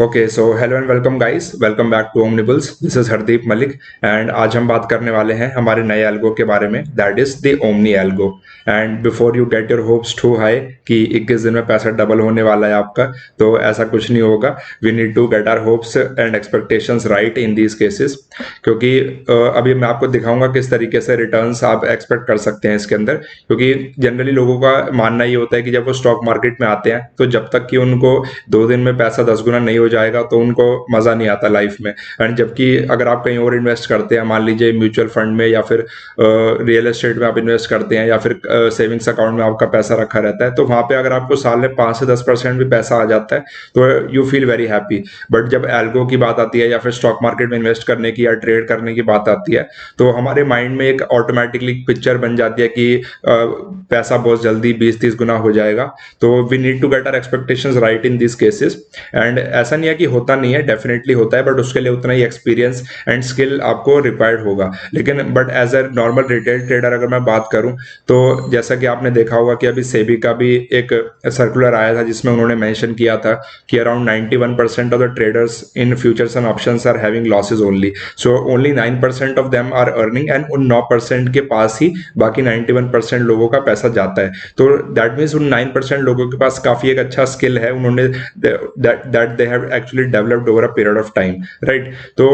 Okay so hello and welcome guys, welcome back to Omnibulls. This is Hardeep Malik and आज हम बात करने वाले हैं हमारे नए एल्गो के बारे में, that is the omni algo. And before you get your hopes too high कि 21 दिन में पैसा डबल होने वाला है आपका, तो ऐसा कुछ नहीं होगा। We need to get our hopes and expectations right in these cases, क्योंकि अभी मैं आपको दिखाऊंगा किस तरीके से रिटर्न्स आप एक्सपेक्ट कर सकते हैं इसके अंदर। क्योंकि जनरली लोगों का मानना ये होता है कि जब वो स्टॉक मार्केट में आते हैं तो जब तक कि उनको 2 दिन में पैसा 10 गुना नहीं हो जाएगा तो उनको मजा नहीं आता लाइफ में। एंड जबकि अगर आप कहीं और इन्वेस्ट करते हैं, मान लीजिए म्यूचुअल फंड में या फिर रियल एस्टेट में आप इन्वेस्ट करते हैं या फिर सेविंग्स अकाउंट में आपका पैसा रखा रहता है, तो वहां पे अगर आपको साल में 5 से 10% भी पैसा आ जाता है तो you feel very happy. But जब एल्गो की बात आती है या फिर स्टॉक मार्केट में इन्वेस्ट करने की या ट्रेड करने की बात आती है, तो हमारे माइंड में एक ऑटोमेटिकली पिक्चर बन जाती है कि पैसा बहुत जल्दी 20-30 गुना हो जाएगा। तो we need to get our expectations right in this cases. And ऐसा नहीं है कि होता नहीं है, डेफिनेटली होता है, बट उसके लिए उतना ही एक्सपीरियंस एंड स्किल आपको रिक्वायर्ड होगा। लेकिन but as a normal retail trader अगर मैं बात करूं, तो जैसा कि आपने देखा होगा कि अभी सेबी का भी एक सर्कुलर आया था जिसमें उन्होंने मेंशन किया था कि around 91% of the traders in futures and options are having losses only. So only 9% of them are earning, and उन 9% के पास ही बाकी 91% लोगों का पैसा जाता है। तो दैट मीन्स उन 9% लोगों के पास काफी एक अच्छा स्किल है, उन्होंने that they have actually developed over a period of time, right? तो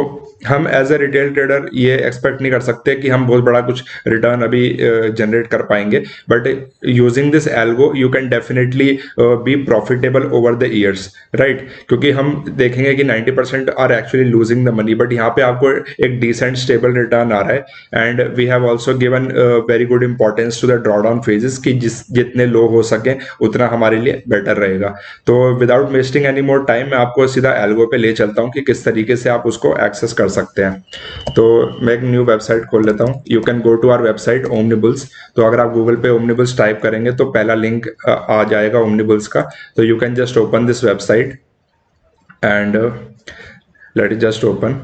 हम एज ए रिटेल ट्रेडर ये एक्सपेक्ट नहीं कर सकते कि हम बहुत बड़ा कुछ रिटर्न अभी जनरेट कर पाएंगे, but using this algo you can definitely be profitable over the years, right? क्योंकि हम देखेंगे कि 90% are actually losing the money, but यहाँ पे आपको एक डिसेंट स्टेबल रिटर्न आ रहा है। And we have also given very good importance to the drawdown phases कि जितने लो हो सके उतना हमारे लिए बेटर रहेगा। तो without wasting any more time मैं आपको सीधा एल्गो पे ले चलता हूँ कि किस तरीके से आप उसको एक्सेस कर सकते हैं। तो मैं एक न्यू वेबसाइट खोल लेता हूँ। You can go to our website Omnibulls. तो अगर आप गूगल पे ओमनिबल्स टाइप करेंगे तो पहला लिंक आ जाएगा ओमनिबल्स का। तो you can just open this website and let it just open.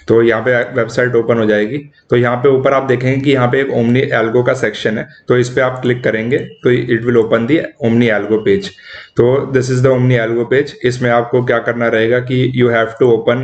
तो यहाँ पे वेबसाइट ओपन हो जाएगी। तो यहाँ पे ऊपर आप देखेंगे कि यहाँ पे एक ओमनी एल्गो का सेक्शन है, तो इस पे आप क्लिक करेंगे तो it will open the Omni Algo page. तो this is the omni Algo page. इसमें आपको क्या करना रहेगा कि you have to open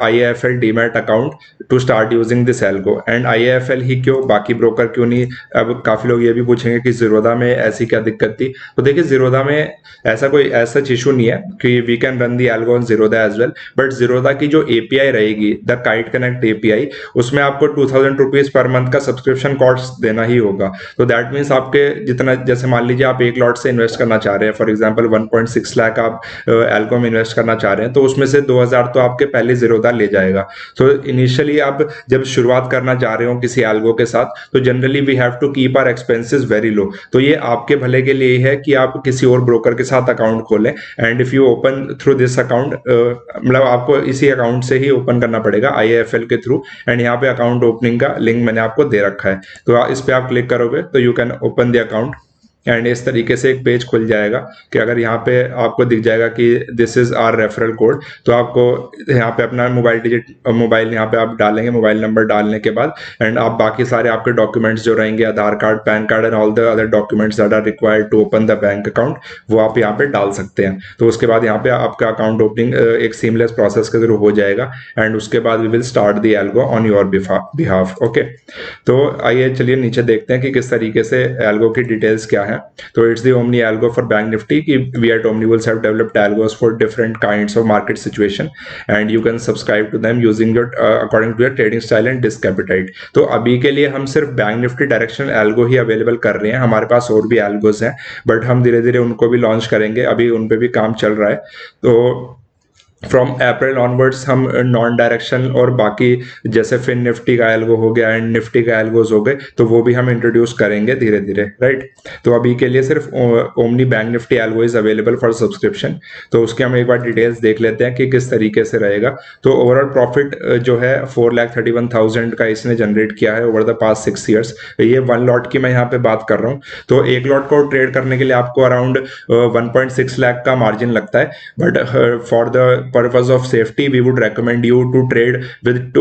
IIFL demat account to start using this algo. And IIFL ही क्यों, बाकी ब्रोकर क्यों नहीं? अब काफी लोग ये भी पूछेंगे कि जीरोधा में ऐसी क्या दिक्कत थी। तो देखिए, जीरोधा में ऐसा कोई ऐसा इशू नहीं है कि we can run the algo on Zerodha as well, but Zerodha की जो API रहेगी, द काइट कनेक्ट API, उसमें आपको 2000 रुपीज पर मंथ का सब्सक्रिप्शन कॉस्ट देना ही होगा। तो दैट मीन्स आपके जितना, जैसे मान लीजिए आप एक लॉट से इन्वेस्ट करना चाह रहे हैं, फॉर एग्जांपल 1.6 लाख आप एल्गो में इन्वेस्ट करना चाह रहे हैं, तो उसमें से 2000 तो आपके पहले जीरोधा ले जाएगा। तो इनिशियली आप जब शुरुआत करना चाह रहे हो किसी एल्गो के साथ, तो generally we have to keep our expenses very low. तो ये आपके भले के लिए है कि आप किसी और ब्रोकर के साथ अकाउंट खोलें। And if you open through this account, मतलब आपको इसी अकाउंट से ही ओपन करना पड़ेगा IIFL के थ्रू। एंड यहाँ पे अकाउंट ओपनिंग का लिंक मैंने आपको दे रखा है, तो इस पे आप क्लिक करोगे तो you can open the account. And इस तरीके से एक पेज खुल जाएगा कि अगर यहाँ पे आपको दिख जाएगा कि this is our referral code, तो आपको यहाँ पे अपना मोबाइल यहाँ पे आप डालेंगे, मोबाइल नंबर डालने के बाद एंड आप बाकी सारे आपके डॉक्यूमेंट्स जो रहेंगे, Aadhaar card, PAN card and all the other documents that are required to open the bank account, वो आप यहाँ पे डाल सकते हैं। तो उसके बाद यहाँ पे आपका अकाउंट ओपनिंग एक सीमलेस प्रोसेस के थ्रू हो जाएगा। एंड उसके बाद we will start the algo on your behalf. Okay, तो आइए चलिए नीचे देखते हैं कि किस तरीके से एल्गो की डिटेल्स क्या है। तो it's the Omni algo for Bank Nifty कि we at Omnibulls have developed algos for different kinds of market situation and you can subscribe to them using your according to your trading style and risk appetite। तो अभी के लिए हम सिर्फ bank Nifty directional algo ही available कर रहे हैं, हमारे पास और भी एल्गोस हैं, बट हम धीरे धीरे उनको भी लॉन्च करेंगे, अभी उन पे भी काम चल रहा है। तो फ्रॉम अप्रैल ऑनवर्ड्स हम नॉन डायरेक्शन और बाकी जैसे फिन निफ्टी का एल्गो हो गया एंड निफ्टी का एल्गोज हो गए, तो वो भी हम इंट्रोड्यूस करेंगे धीरे धीरे, राइट? तो अभी के लिए सिर्फ omni bank Nifty algo is available for subscription. तो उसके हम एक बार डिटेल्स देख लेते हैं कि किस तरीके से रहेगा। तो ओवरऑल प्रॉफिट जो है 4,31,000 का इसने जनरेट किया है ओवर द पास्ट 6 ईयर्स। ये 1 लॉट की मैं यहाँ पे बात कर रहा हूँ। तो एक लॉट को ट्रेड करने के लिए आपको अराउंड 1.6 लाख का मार्जिन लगता है, but for the purpose of safety we would recommend you to trade with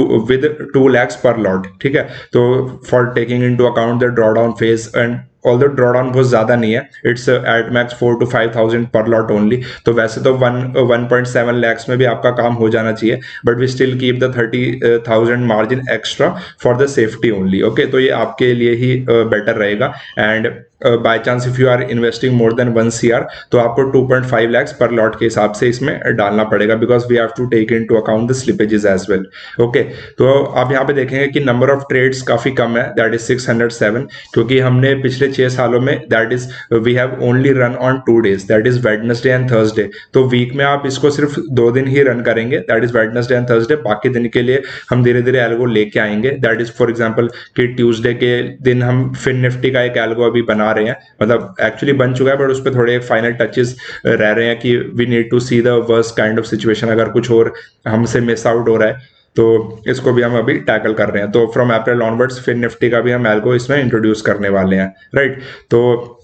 2 lakhs पर लॉट, ठीक है? तो for taking into account the drawdown phase and although drawdown बहुत ज़्यादा नहीं है, इट्स एट मैक्स 4 to 5,000 पर लॉट ओनली। तो वैसे तो 1.7 लैक्स में भी आपका काम हो जाना चाहिए, but we still keep the 30,000 margin extra for the safety only. Okay, तो ये आपके लिए ही बेटर रहेगा। And by chance if you are investing more than 1 CR तो आपको 2.5 लैक्स पर लॉट के हिसाब से इसमें डालना पड़ेगा, because we have to take into account the slippages as well. Okay, तो आप यहाँ पे देखेंगे कि नंबर ऑफ ट्रेड्स काफी कम है, दैट इज 607, क्योंकि हमने पिछले 6 सालों में that is we have only run on 2 days, that is Wednesday and Thursday. तो वीक में आप इसको सिर्फ 2 दिन ही रन करेंगे, that is Wednesday and Thursday. बाकी दिन के लिए हम धीरे धीरे एल्गो लेके आएंगे, दैट इज फॉर एग्जाम्पल कि ट्यूसडे के दिन हम फिन निफ्टी का एक एल्गो अभी बना रहे हैं, मतलब एक्चुअली बन चुका है, बट उस पर थोड़े फाइनल टचेस रह रहे हैं कि we need to see the worst kind of situation, अगर कुछ और हमसे मिस आउट हो रहा है तो इसको भी हम अभी टैकल कर रहे हैं। तो from April onwards Fin Nifty का भी हम एल्गो इसमें इंट्रोड्यूस करने वाले हैं, राइट। तो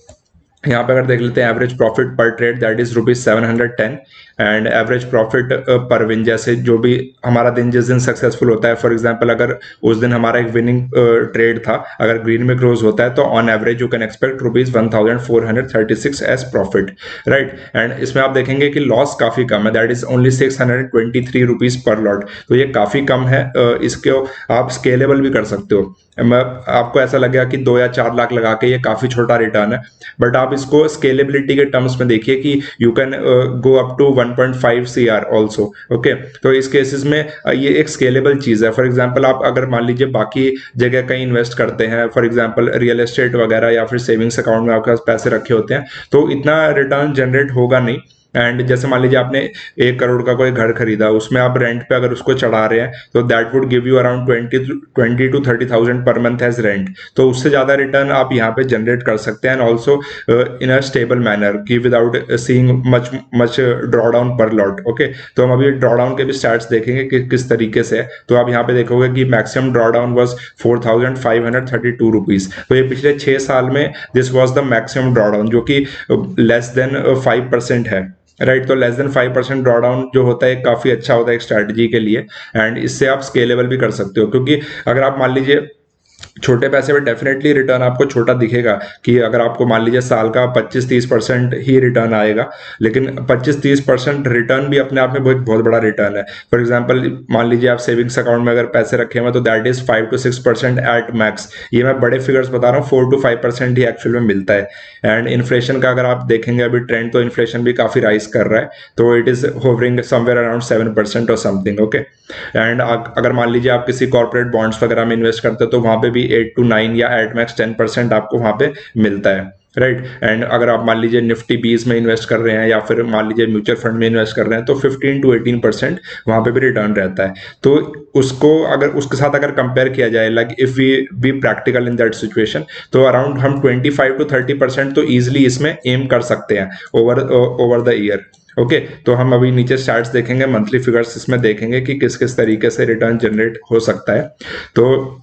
यहाँ पे अगर देख लेते हैं एवरेज प्रॉफिट पर trade that is ₹710 and average profit पर विन, जैसे जो भी हमारा दिन जिस दिन सक्सेसफुल होता है, फॉर एग्जांपल अगर उस दिन हमारा एक विनिंग ट्रेड था, अगर ग्रीन में क्लोज होता है तो on average you can expect ₹1,436 as profit, right. And इसमें आप देखेंगे कि लॉस काफी कम है, दैट इज ओनली ₹623 पर लॉट। तो ये काफी कम है, इसको आप स्केलेबल भी कर सकते हो। आपको ऐसा लगेगा कि 2 या 4 लाख लगा के ये काफी छोटा रिटर्न है, बट आप इसको स्केलेबिलिटी के टर्म्स में देखिए कि you can go up to 1.5 CR also. Okay, तो इस केसेस में ये एक स्केलेबल चीज है। फॉर एग्जांपल आप अगर मान लीजिए बाकी जगह कहीं इन्वेस्ट करते हैं, फॉर एग्जांपल रियल एस्टेट वगैरह या फिर सेविंग्स अकाउंट में आपके पास पैसे रखे होते हैं, तो इतना रिटर्न जनरेट होगा नहीं। एंड जैसे मान लीजिए आपने 1 करोड़ का कोई घर खरीदा, उसमें आप रेंट पे अगर उसको चढ़ा रहे हैं तो that would give you around 20 to 30,000 per month as rent. तो उससे ज्यादा रिटर्न आप यहाँ पे जनरेट कर सकते हैं, and also in a stable manner की without seeing much draw down per lot. Okay, तो हम अभी ड्रॉ डाउन के भी स्टार्ट देखेंगे कि किस तरीके से है। तो आप यहाँ पे देखोगे कि मैक्सिमम ड्रॉ डाउन वॉज ₹4,532। तो ये पिछले 6 साल में this was the maximum draw down, जो कि लेस देन 5% है, राइट। तो लेस देन 5% ड्रॉ डाउन जो होता है काफी अच्छा होता है एक स्ट्रैटेजी के लिए, एंड इससे आप स्केलेबल भी कर सकते हो, क्योंकि अगर आप मान लीजिए छोटे पैसे में डेफिनेटली रिटर्न आपको छोटा दिखेगा, कि अगर आपको मान लीजिए साल का 25-30% ही रिटर्न आएगा, लेकिन 25-30% रिटर्न भी अपने आप में बहुत बड़ा रिटर्न है। फॉर एग्जांपल मान लीजिए आप सेविंग्स अकाउंट में अगर पैसे रखे हुए तो that is 5 to 6% at max. ये मैं बड़े फिगर्स बता रहा हूँ, 4 to 5% ही एक्चुअल में मिलता है। एंड इन्फ्लेशन का अगर आप देखेंगे अभी ट्रेंड, तो इन्फ्लेशन भी काफी राइज कर रहा है, तो it is hovering somewhere around 7% और समथिंग। ओके, एंड अगर मान लीजिए आप किसी कॉर्पोरेट बॉन्ड्स वगैरह में इन्वेस्ट करते हो तो वहां पे भी 8 to 9 या एट मैक्स 10% आपको वहां पे मिलता है, राइट। एंड अगर आप मान लीजिए निफ्टी 20 में इन्वेस्ट कर रहे हैं या फिर मान लीजिए म्यूचुअल फंड में इन्वेस्ट कर रहे हैं तो 15 to 18% वहां पे भी रिटर्न रहता है। तो उसको अगर उसके साथ अगर कंपेयर किया जाए, like if we be practical in that situation, तो अराउंड हम 25 to 30% तो ईजिली इसमें एम कर सकते हैं ओवर द ईयर। ओके, तो हम अभी नीचे स्टार्ट्स देखेंगे, मंथली फिगर्स इसमें देखेंगे कि किस किस तरीके से रिटर्न जनरेट हो सकता है। तो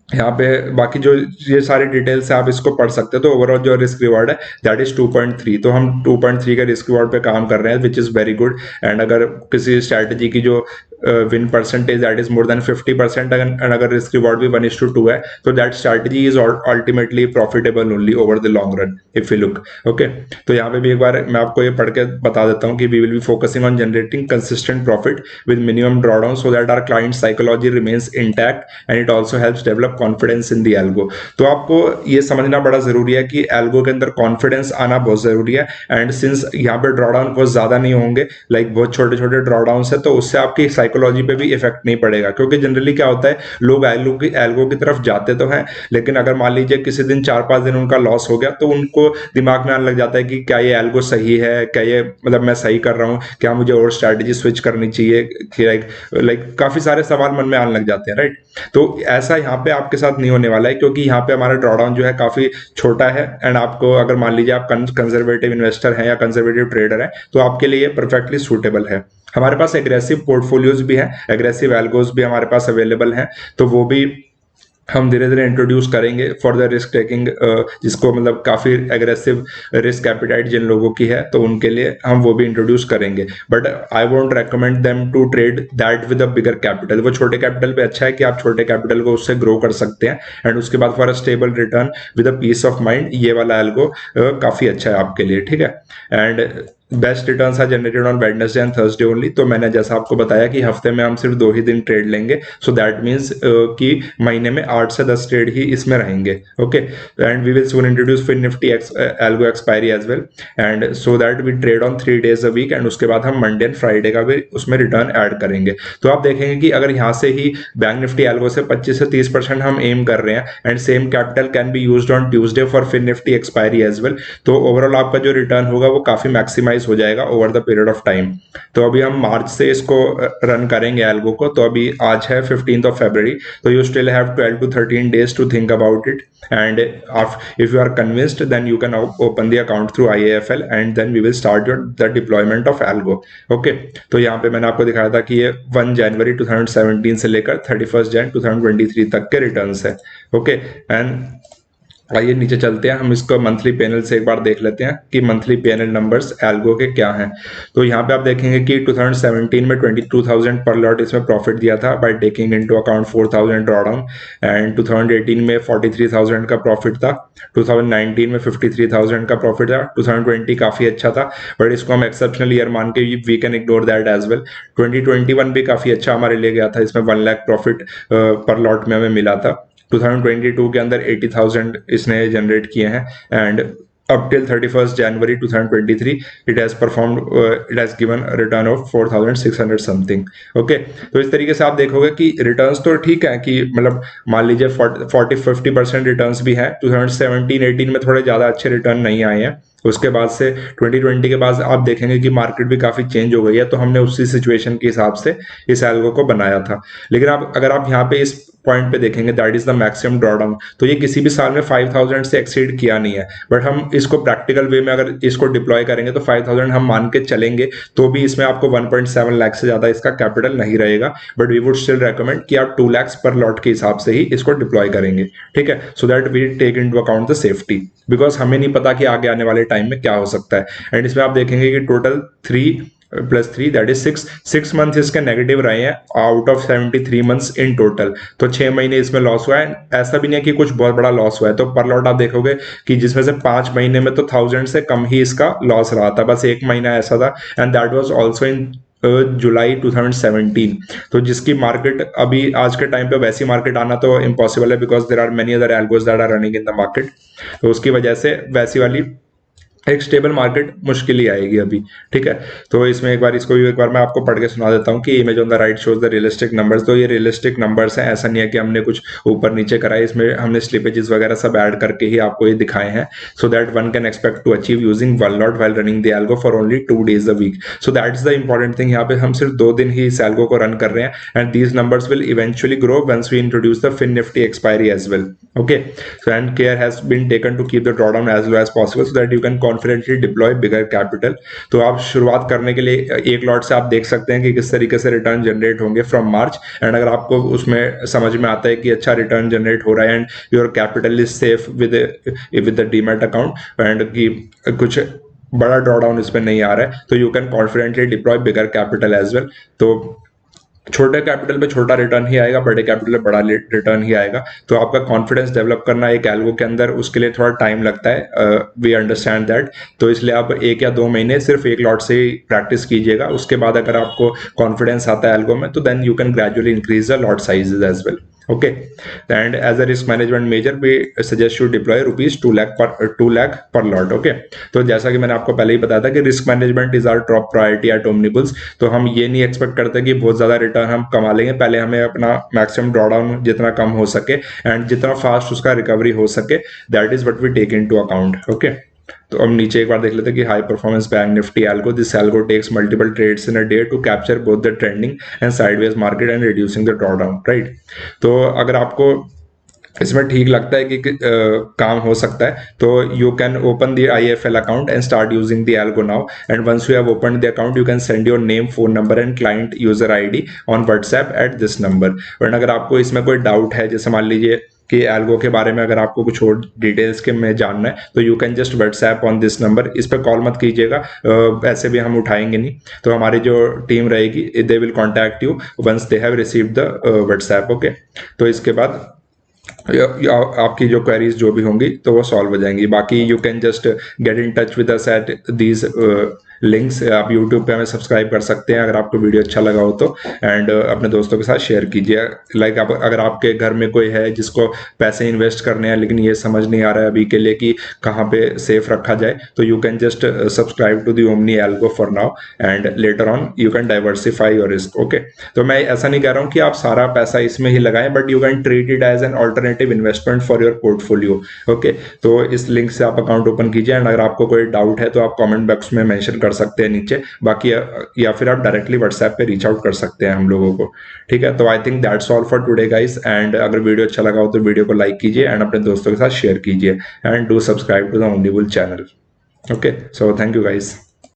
यहाँ पे बाकी जो ये सारी डिटेल्स है आप इसको पढ़ सकते हो। तो ओवरऑल जो रिस्क रिवार्ड है दैट इज 2.3, तो हम 2.3 का रिस्क रिवार्ड पे काम कर रहे हैं, which is very good. And अगर किसी स्ट्रैटेजी की जो win percentage that is more than 50%, and अगर रिस्क रिवार्ड भी 1:2 है, तो that strategy is ultimately profitable only over the long run if you look. Okay, तो यहाँ पे भी एक बार मैं आपको ये पढ़ के बता देता हूँ कि we will be focusing on generating consistent profit with minimum drawdown so that our client psychology remains intact and it also helps develop confidence in the algo. तो आपको ये समझना बड़ा जरूरी है कि एल्गो के अंदर कॉन्फिडेंस आना बहुत जरूरी है। एंड सिंस यहाँ पे ड्रॉडाउन बहुत ज्यादा नहीं होंगे, लाइक बहुत छोटे छोटे ड्रॉडाउन है, तो उससे आपकी साइकोलॉजी पे भी इफेक्ट नहीं पड़ेगा। क्योंकि जनरली क्या होता है, लोग एल्गो की तरफ जाते तो हैं, लेकिन अगर मान लीजिए किसी दिन 4-5 दिन उनका लॉस हो गया तो उनको दिमाग में आने लग जाता है कि क्या ये एल्गो सही है, क्या ये मतलब मैं सही कर रहा हूँ, क्या मुझे और स्ट्रैटेजी स्विच करनी चाहिए, लाइक काफी सारे सवाल मन में आने लग जाते हैं, राइट। तो ऐसा यहाँ पे आपके साथ नहीं होने वाला है, क्योंकि यहाँ पे हमारा ड्रॉडाउन जो है काफी छोटा है। एंड आपको अगर मान लीजिए आप कंजर्वेटिव इन्वेस्टर हैं या कंजर्वेटिव ट्रेडर हैं, तो आपके लिए परफेक्टली सूटेबल है। हमारे पास एग्रेसिव पोर्टफोलियोज भी हैं, एग्रेसिव एल्गोज भी हमारे पास अवेलेबल हैं, तो वो भी हम धीरे धीरे इंट्रोड्यूस करेंगे फॉर द रिस्क टेकिंग, जिसको मतलब काफ़ी एग्रेसिव रिस्क एपिटाइट जिन लोगों की है तो उनके लिए हम वो भी इंट्रोड्यूस करेंगे। But I won't recommend them to trade that with a bigger capital. वो छोटे कैपिटल पे अच्छा है कि आप छोटे कैपिटल को उससे ग्रो कर सकते हैं, एंड उसके बाद for a stable return with a peace of mind ये वाला एल्गो काफ़ी अच्छा है आपके लिए, ठीक है। And best returns are generated on Wednesday and Thursday only. तो मैंने जैसा आपको बताया कि हफ्ते में हम सिर्फ 2 ही दिन ट्रेड लेंगे, सो दैट मीन्स कि महीने में 8 से 10 ट्रेड ही इसमें रहेंगे, okay. And we will soon introduce Fin Nifty algo expiry as well, and so that we trade on 3 days a week, and उसके बाद हम मंडे एंड फ्राइडे का भी उसमें रिटर्न ऐड करेंगे। तो आप देखेंगे कि अगर यहाँ से ही बैंक निफ्टी एल्गो से 25 से 30% हम एम कर रहे हैं, and same capital can be used on Tuesday for Fin Nifty expiry as well, तो ओवरऑल आपका जो रिटर्न होगा वो काफी मैक्सिमाइज हो जाएगा over the period of time. तो अभी हम मार्च से इसको रन करेंगे एल्गो को। तो अभी आज है 15th February, तो you still have 12 to 13 days to think about it, and if you are convinced then you can open the account through IAFL, and then we will start the deployment of algo, okay। तो यहाँ पे मैंने आपको दिखाया था कि ये 1 जनवरी 2017 से लेकर 31 January 2023 तक के रिटर्न्स है, ओके। एंड आइए नीचे चलते हैं, हम इसको मंथली पैनल से एक बार देख लेते हैं कि मंथली पैनल नंबर्स एल्गो के क्या हैं। तो यहाँ पे आप देखेंगे कि 2017 में 22,000 पर लॉट इसमें प्रॉफिट दिया था by taking into account 4,000 drawdown, and 2018 में 43,000 का प्रॉफिट था, 2019 में 53,000 का प्रॉफिट था, 2020 काफी अच्छा था बट इसको हम एक्सेप्शनल ईयर मान के we can ignore that as well. 2021 भी काफी अच्छा हमारे लिए गया था, इसमें 1 लाख प्रॉफिट पर लॉट में हमें मिला था। 2022 के अंदर 80,000 इसने जनरेट किए हैं, and up till 31st January 2023 it has performed it has given a return of 4,600 something, okay। तो इस तरीके से आप देखोगे कि रिटर्न्स तो ठीक है कि मतलब मान लीजिए 40-50% रिटर्न्स भी हैं। 2017-18 में थोड़े ज़्यादा अच्छे रिटर्न नहीं आए हैं, उसके बाद से 2020 के बाद आप देखेंगे कि मार्केट भी काफ़ी चेंज हो गई है, तो हमने उसी सिचुएशन के हिसाब से इस एल्गो को बनाया था। लेकिन आप अगर आप यहाँ पे इस पॉइंट पे देखेंगे that is the maximum drawdown, तो ये किसी भी साल में 5,000 से एक्सीड किया नहीं है, बट हम इसको प्रैक्टिकल वे में अगर इसको डिप्लॉय करेंगे तो 5,000 हम मान के चलेंगे, तो भी इसमें आपको 1.7 लाख से ज़्यादा इसका कैपिटल नहीं रहेगा, but we would still recommend कि आप 2 lakhs पर लॉट के हिसाब से ही इसको डिप्लॉय करेंगे, ठीक है। So that we take into account the safety, because हमें नहीं पता कि आगे आने वाले टाइम में क्या हो सकता है। एंड इसमें आप देखेंगे कि टोटल 3+3 दैट इज 6 मंथ इसके नेगेटिव रहे हैं out of 73 months in total, तो 6 महीने इसमें लॉस हुआ है। ऐसा भी नहीं है कि कुछ बहुत बड़ा लॉस हुआ है, तो पर लॉट आप देखोगे कि जिसमें से 5 महीने में तो 1000 से कम ही इसका लॉस रहा था, बस 1 महीना ऐसा था, and that was also in July 2017। तो जिसकी मार्केट अभी आज के टाइम पे वैसी मार्केट आना तो इम्पॉसिबल है, because there are many other algos that are running in the market, तो उसकी वजह से वैसी वाली एक स्टेबल मार्केट मुश्किल ही आएगी अभी, ठीक है। तो इसमें इसको एक बार मैं आपको पढ़ के सुना देता हूँ कि image on the right shows the realistic numbers. तो ये रियलिस्टिक नंबर्स हैं, ऐसा नहीं है कि हमने कुछ ऊपर नीचे कराए, इसमें हमने स्लिपेजेस वगैरह सब ऐड करके ही आपको ये दिखाए हैं, so that one can expect to achieve using 1 lot while running the algo for only 2 days a week. So that's the important thing, यहाँ पे हम सिर्फ 2 दिन ही इस एल्गो को रन कर रहे हैं, and these numbers will eventually grow once we introduce the Fin Nifty expiry as well, okay. So and care has been taken to keep the drawdown as low as possible so that you can confidently deploy bigger capital. तो आप शुरुआत करने के लिए एक lot से आप देख सकते हैं कि किस तरीके से रिटर्न जनरेट होंगे फ्रॉम मार्च, एंड अगर आपको उसमें समझ में आता है कि अच्छा रिटर्न जनरेट हो रहा है and your capital is safe with the demat account, and कि कुछ बड़ा ड्रॉडाउन इसमें नहीं आ रहा है, तो you can confidently deploy bigger capital as well. तो छोटे कैपिटल पे छोटा रिटर्न ही आएगा, बड़े कैपिटल पे बड़ा रिटर्न ही आएगा। तो आपका कॉन्फिडेंस डेवलप करना एक एल्गो के अंदर, उसके लिए थोड़ा टाइम लगता है, वी अंडरस्टैंड दैट। तो इसलिए आप 1 या 2 महीने सिर्फ एक लॉट से ही प्रैक्टिस कीजिएगा, उसके बाद अगर आपको कॉन्फिडेंस आता है एल्गो में, तो then you can gradually increase the lot sizes as well, okay। And as a risk management measure we suggest you deploy rupees 2 lakh per lot, okay। तो जैसा कि मैंने आपको पहले ही बताया था कि risk management is our top priority at Omnibulls, तो हम ये नहीं एक्सपेक्ट करते कि बहुत ज्यादा रिटर्न हम कमा लेंगे, पहले हमें अपना मैक्सिमम ड्रॉडाउन जितना कम हो सके एंड जितना फास्ट उसका रिकवरी हो सके, that is what we take into account, okay. तो अब नीचे एक बार देख लेते हैं कि high performance Bank Nifty algo, this algo takes multiple trades in a day to capture both the trending and sideways market and reducing the drawdown, right. तो अगर आपको इसमें ठीक लगता है कि काम हो सकता है, तो you can open the IFL account and start using the algo now, and once you have opened the account you can send your name, phone number and client user ID on WhatsApp at this number. वरना अगर आपको इसमें कोई doubt है, जैसे मान लीजिए कि एल्गो के बारे में अगर आपको कुछ और डिटेल्स के में जानना है तो you can just WhatsApp on this number. इस पर कॉल मत कीजिएगा, वैसे भी हम उठाएंगे नहीं। तो हमारी जो टीम रहेगी they will contact you once they have received the WhatsApp. Okay, तो इसके बाद आपकी जो क्वेरीज जो भी होंगी तो वो सॉल्व हो जाएंगी। बाकी you can just get in touch with us at these links. आप यूट्यूब पे हमें सब्सक्राइब कर सकते हैं अगर आपको वीडियो अच्छा लगा हो तो, एंड अपने दोस्तों के साथ शेयर कीजिए। लाइक अगर आपके घर में कोई है जिसको पैसे इन्वेस्ट करने हैं लेकिन ये समझ नहीं आ रहा है अभी के लिए कि कहाँ पे सेफ रखा जाए, तो you can just subscribe to the Omni algo for now, and later on you can diversify your risk. Okay, तो मैं ऐसा नहीं कह रहा हूँ कि आप सारा पैसा इसमें ही लगाएं, but you can treat it as an alternative investment for your portfolio. Okay, तो इस लिंक से आप अकाउंट ओपन कीजिए, एंड अगर आपको कोई डाउट है तो आप कमेंट बॉक्स में मेंशन कर सकते हैं नीचे। बाकी या फिर आप डायरेक्टली व्हाट्सएप पे रीच आउट कर सकते हैं हम लोगों को। ठीक है, तो I think that's all for today guys, and अगर वीडियो अच्छा लगा हो तो वीडियो को लाइक कीजिए एंड अपने दोस्तों के साथ शेयर कीजिए, and do subscribe to the Omni Bull channel. Okay, so thank you guys.